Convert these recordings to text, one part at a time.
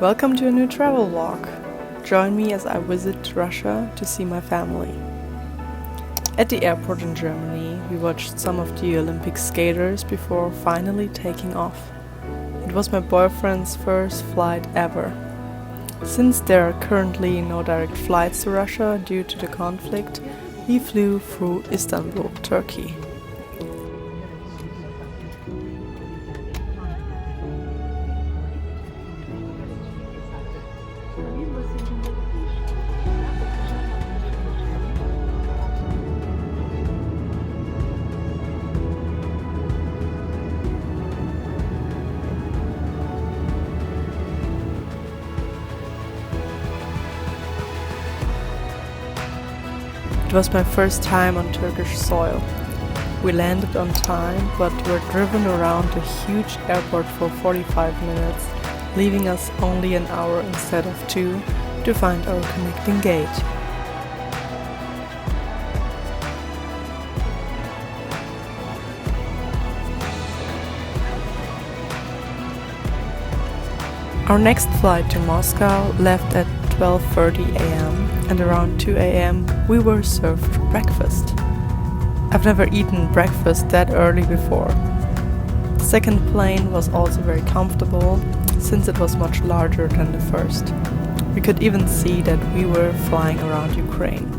Welcome to a new travel vlog. Join me as I visit Russia to see my family. At the airport in Germany, we watched some of the Olympic skaters before finally taking off. It was my boyfriend's first flight ever. Since there are currently no direct flights to Russia due to the conflict, we flew through Istanbul, Turkey. It was my first time on Turkish soil. We landed on time, but were driven around the huge airport for 45 minutes, leaving us only an hour instead of 2 to find our connecting gate. Our next flight to Moscow left at 12:30 a.m. and around 2 a.m. we were served breakfast. I've never eaten breakfast that early before. The second plane was also very comfortable since it was much larger than the first. We could even see that we were flying around Ukraine.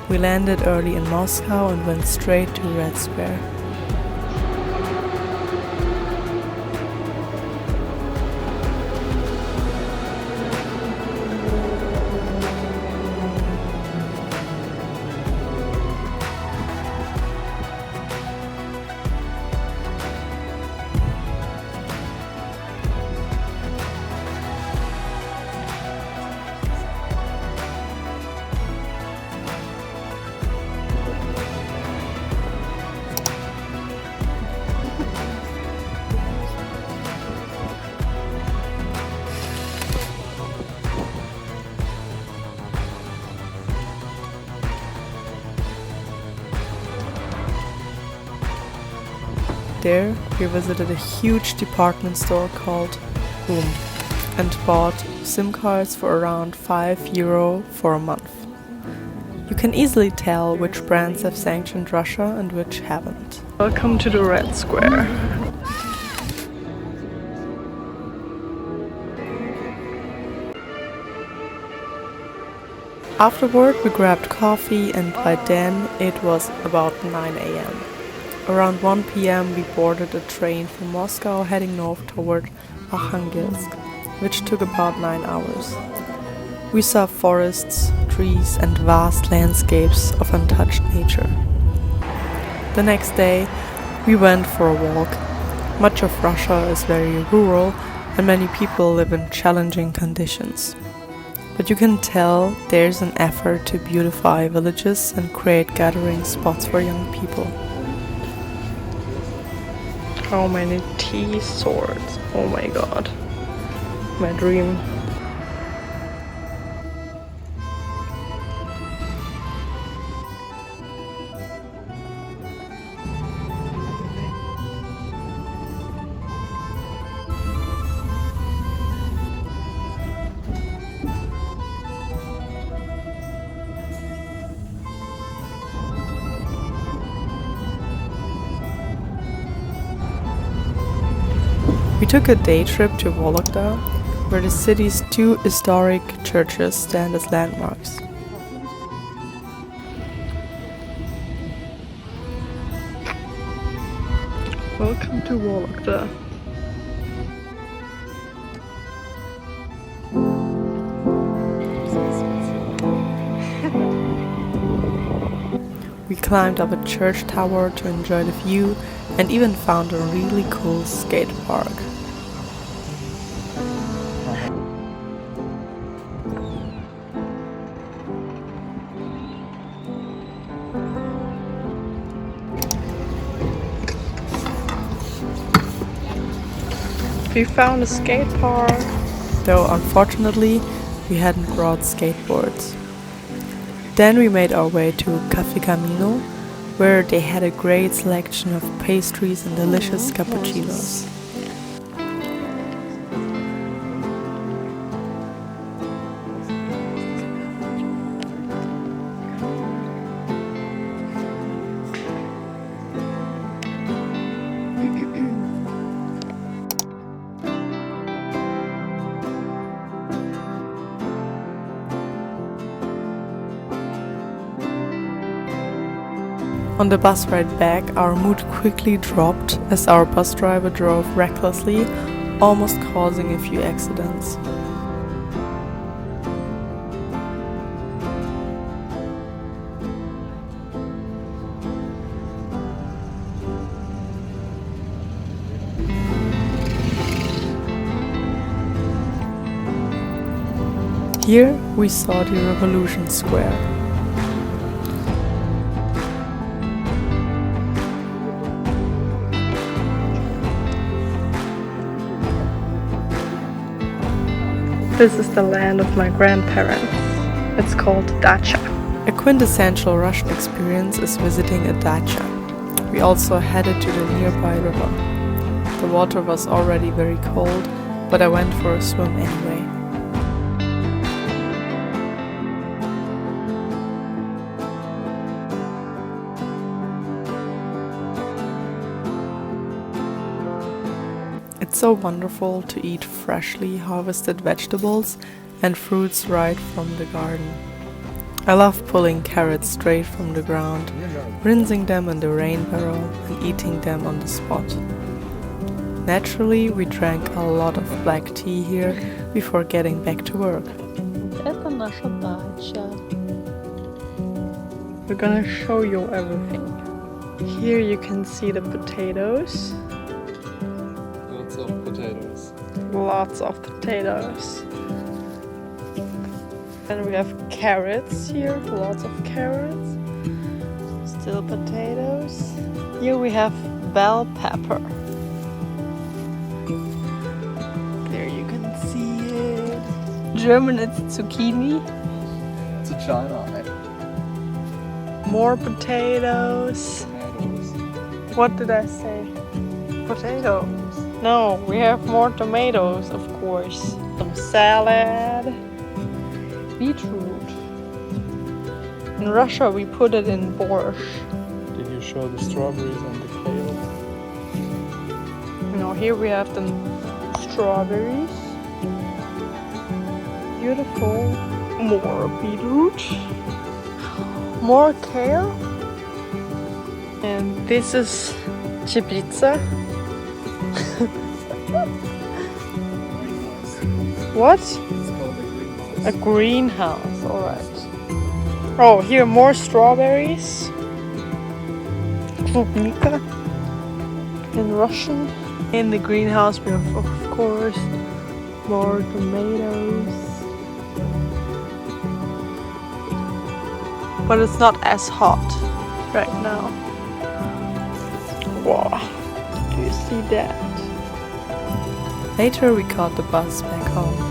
We landed early in Moscow and went straight to Red Square. There, we visited a huge department store called Boom and bought SIM cards for around €5 for a month. You can easily tell which brands have sanctioned Russia and which haven't. Welcome to the Red Square. Afterward, we grabbed coffee and by then it was about 9 a.m. Around 1 p.m. we boarded a train from Moscow heading north toward Arkhangelsk, which took about 9 hours. We saw forests, trees and vast landscapes of untouched nature. The next day we went for a walk. Much of Russia is very rural and many people live in challenging conditions. But you can tell there's an effort to beautify villages and create gathering spots for young people. How many tea swords? Oh my god. My dream. We took a day trip to Vologda, where the city's 2 historic churches stand as landmarks. Welcome to Vologda. We climbed up a church tower to enjoy the view and even found a really cool skate park. We found a skate park, though unfortunately we hadn't brought skateboards. Then we made our way to Caffè Camino, where they had a great selection of pastries and delicious cappuccinos. On the bus ride back, our mood quickly dropped as our bus driver drove recklessly, almost causing a few accidents. Here we saw the Revolution Square. This is the land of my grandparents. It's called Dacha. A quintessential Russian experience is visiting a dacha. We also headed to the nearby river. The water was already very cold, but I went for a swim anyway. It's so wonderful to eat freshly harvested vegetables and fruits right from the garden. I love pulling carrots straight from the ground, rinsing them in the rain barrel and eating them on the spot. Naturally, we drank a lot of black tea here before getting back to work. Это наша дача. We're gonna show you everything. Here you can see the potatoes. Lots of potatoes. And we have carrots here, lots of carrots. Still potatoes. Here we have bell pepper. There you can see it. German it's zucchini. Zucchini. More potatoes. What did I say? Potato. No, we have more tomatoes, of course. Some salad. Beetroot. In Russia we put it in borscht. Did you show the strawberries and the kale? No, here we have the strawberries. Beautiful. More beetroot. More kale. And this is chipitza. What? It's called a A greenhouse, alright. Oh, here more strawberries. Klubnika in Russian. In the greenhouse we have, of course, more tomatoes. But it's not as hot right now. Wow, do you see that? Later we caught the bus back home.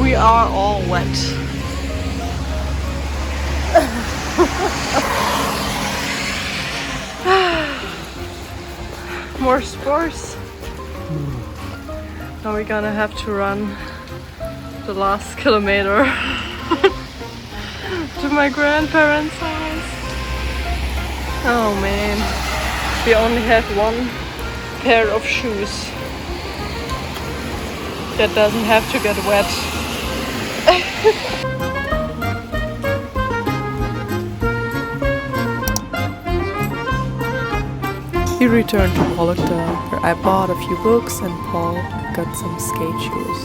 We are all wet. More sports. Now we're gonna have to run the last kilometer to my grandparents' house. Oh man. we only have one pair of shoes that doesn't have to get wet. We returned to Vologda, where I bought a few books and Paul got some skate shoes.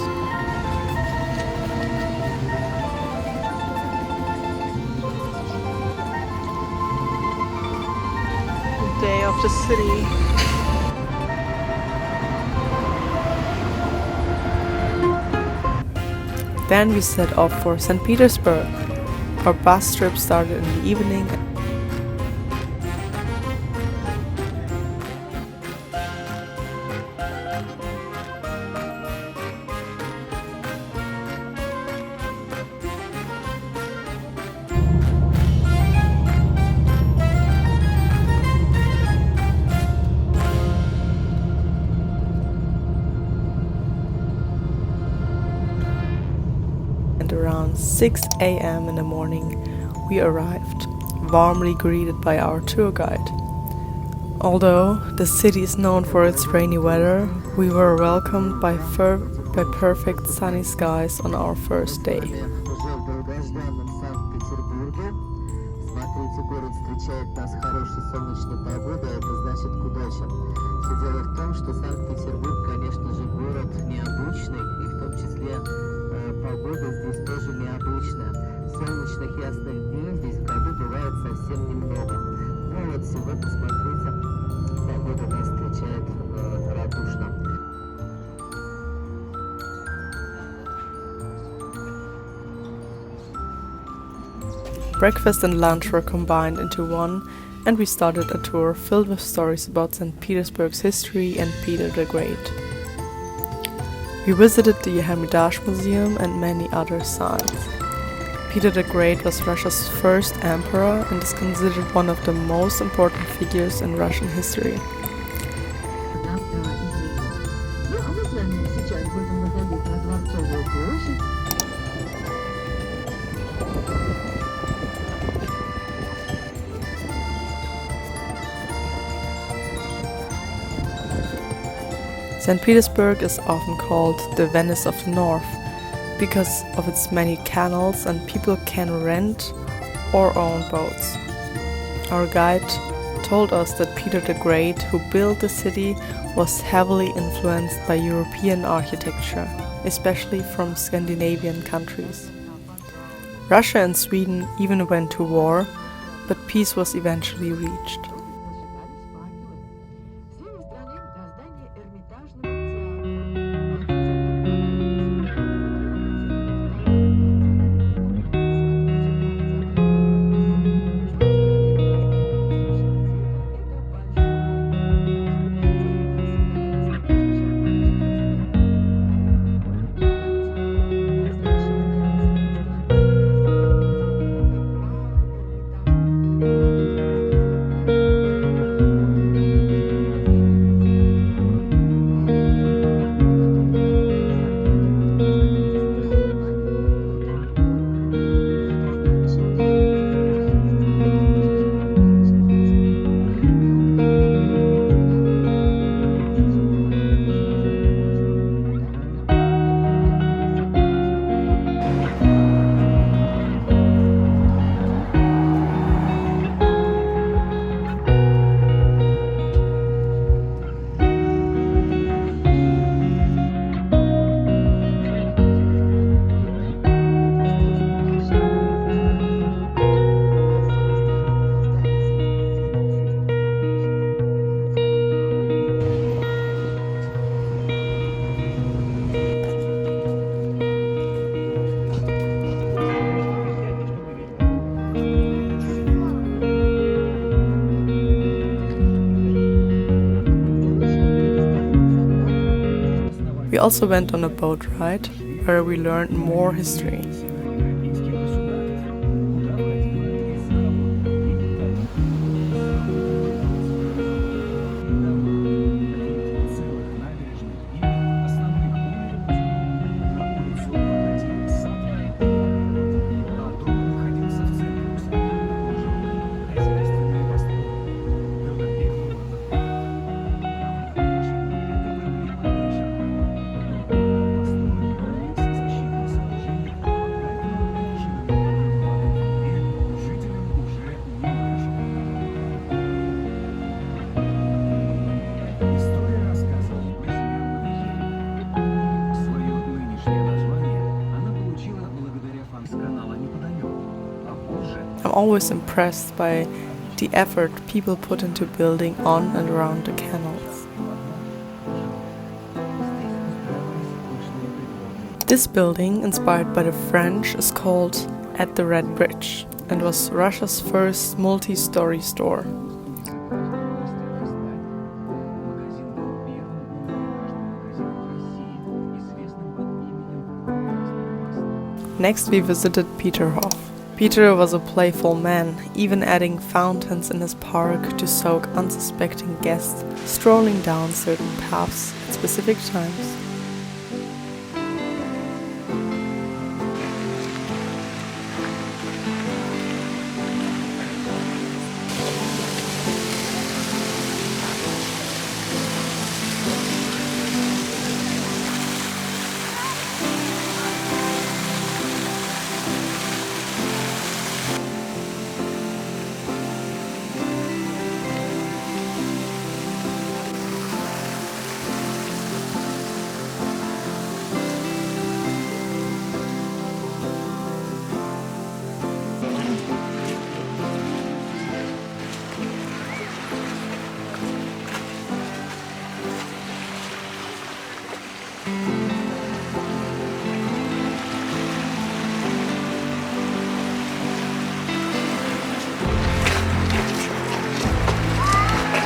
The day of the city. Then we set off for St. Petersburg. Our bus trip started in the evening. Around 6 a.m. in the morning, we arrived, warmly greeted by our tour guide. Although the city is known for its rainy weather, we were welcomed by perfect sunny skies on our first day. Все дело в том, что Санкт-Петербург, конечно же, город необычный, и в том числе погода здесь тоже необычная. Солнечных ясных дней здесь в году бывает совсем немного. Ну вот сегодня, смотрите, погода нас встречает радушно. Breakfast and lunch were combined into one, and we started a tour filled with stories about St. Petersburg's history and Peter the Great. We visited the Hermitage Museum and many other sites. Peter the Great was Russia's first emperor and is considered one of the most important figures in Russian history. St. Petersburg is often called the Venice of the North because of its many canals, and people can rent or own boats. Our guide told us that Peter the Great, who built the city, was heavily influenced by European architecture, especially from Scandinavian countries. Russia and Sweden even went to war, but peace was eventually reached. We also went on a boat ride, where we learned more history. always impressed by the effort people put into building on and around the canals. This building, inspired by the French, is called At the Red Bridge and was Russia's first multi-story store. Next we visited Peterhof. Peter was a playful man, even adding fountains in his park to soak unsuspecting guests strolling down certain paths at specific times.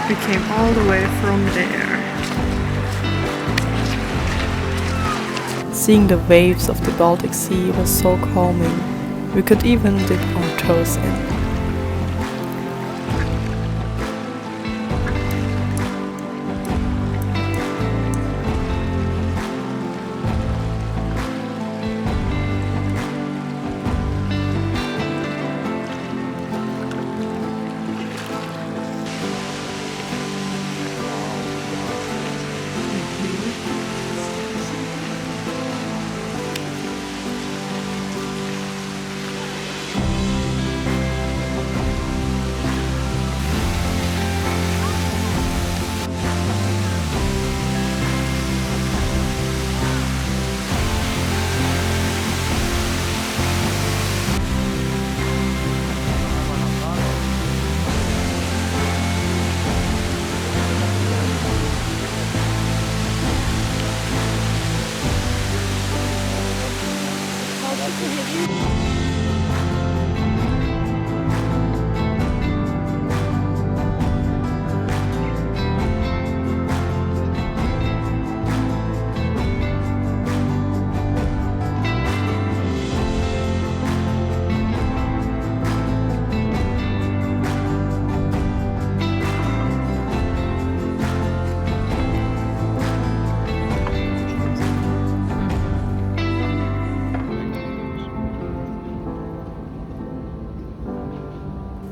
We came all the way from there. Seeing the waves of the Baltic Sea was so calming. We could even dip our toes in.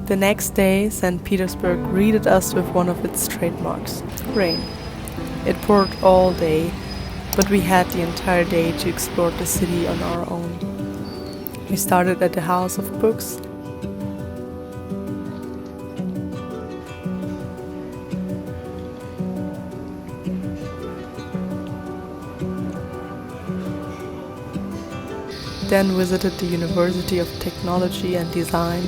The next day, St. Petersburg greeted us with one of its trademarks, rain. It poured all day, but we had the entire day to explore the city on our own. We started at the House of Books. Then visited the University of Technology and Design.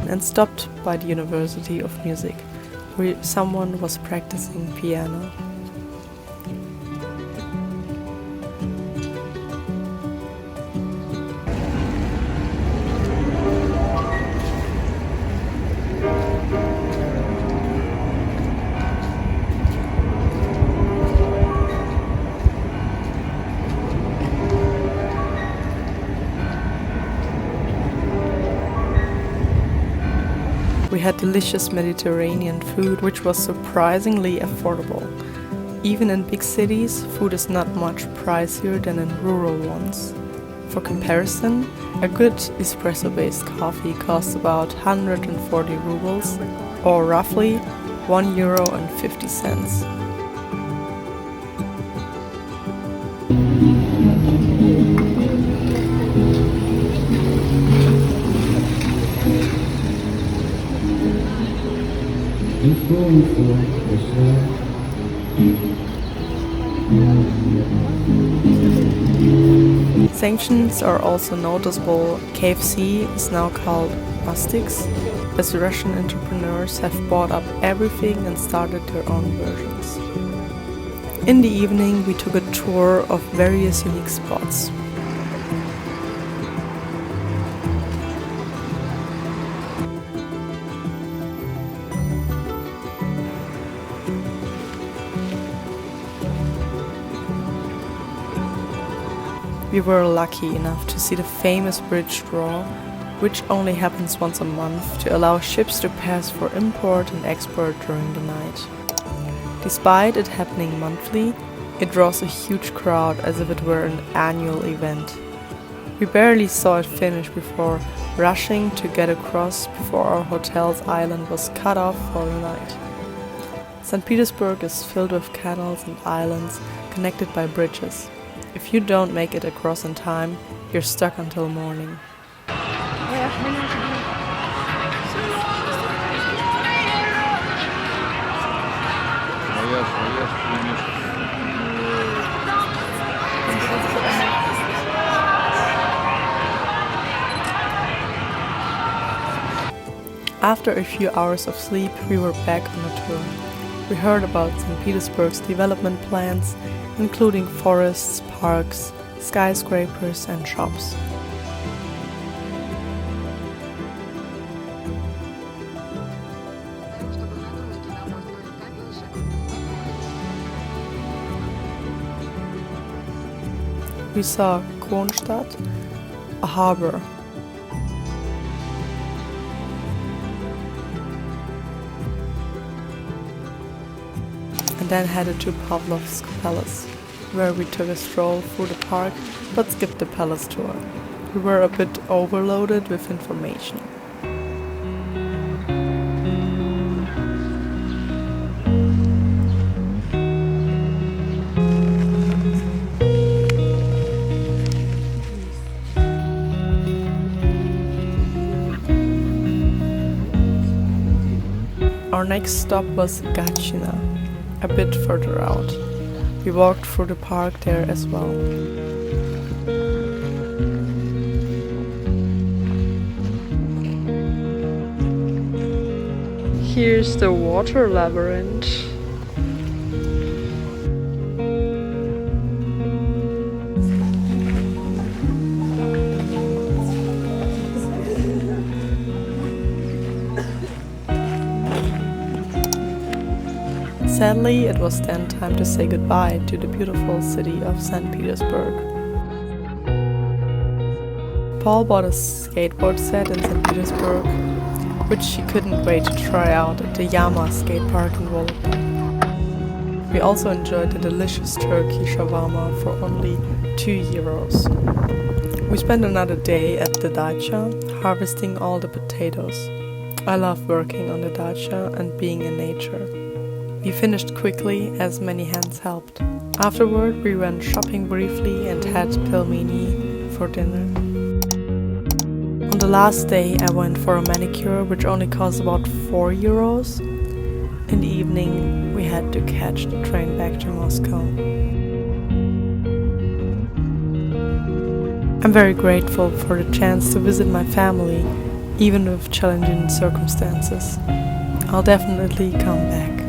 And stopped by the University of Music, where someone was practicing piano. We had delicious Mediterranean food, which was surprisingly affordable. Even in big cities, food is not much pricier than in rural ones. For comparison, a good espresso-based coffee costs about 140 rubles, or roughly €1.50. Sanctions are also noticeable. KFC is now called Mastix, as Russian entrepreneurs have bought up everything and started their own versions. In the evening, we took a tour of various unique spots. We were lucky enough to see the famous bridge draw, which only happens once a month to allow ships to pass for import and export during the night. Despite it happening monthly, it draws a huge crowd as if it were an annual event. We barely saw it finish before rushing to get across before our hotel's island was cut off for the night. St. Petersburg is filled with canals and islands connected by bridges. If you don't make it across in time, you're stuck until morning. After a few hours of sleep, we were back on a tour. We heard about St. Petersburg's development plans, including forests, parks, skyscrapers and shops. We saw Kronstadt, a harbor. And then headed to Pavlovsk Palace, where we took a stroll through the park but skipped the palace tour. We were a bit overloaded with information. Our next stop was Gachina, a bit further out. We walked through the park there as well. Here's the water labyrinth. Sadly, it was then time to say goodbye to the beautiful city of St. Petersburg. Paul bought a skateboard set in St. Petersburg, which he couldn't wait to try out at the Yama skate park in Vologda. We also enjoyed the delicious turkey shawarma for only €2. We spent another day at the Dacha, harvesting all the potatoes. I love working on the Dacha and being in nature. We finished quickly as many hands helped. Afterward, we went shopping briefly and had pelmeni for dinner. On the last day, I went for a manicure, which only cost about €4. In the evening, we had to catch the train back to Moscow. I'm very grateful for the chance to visit my family, even with challenging circumstances. I'll definitely come back.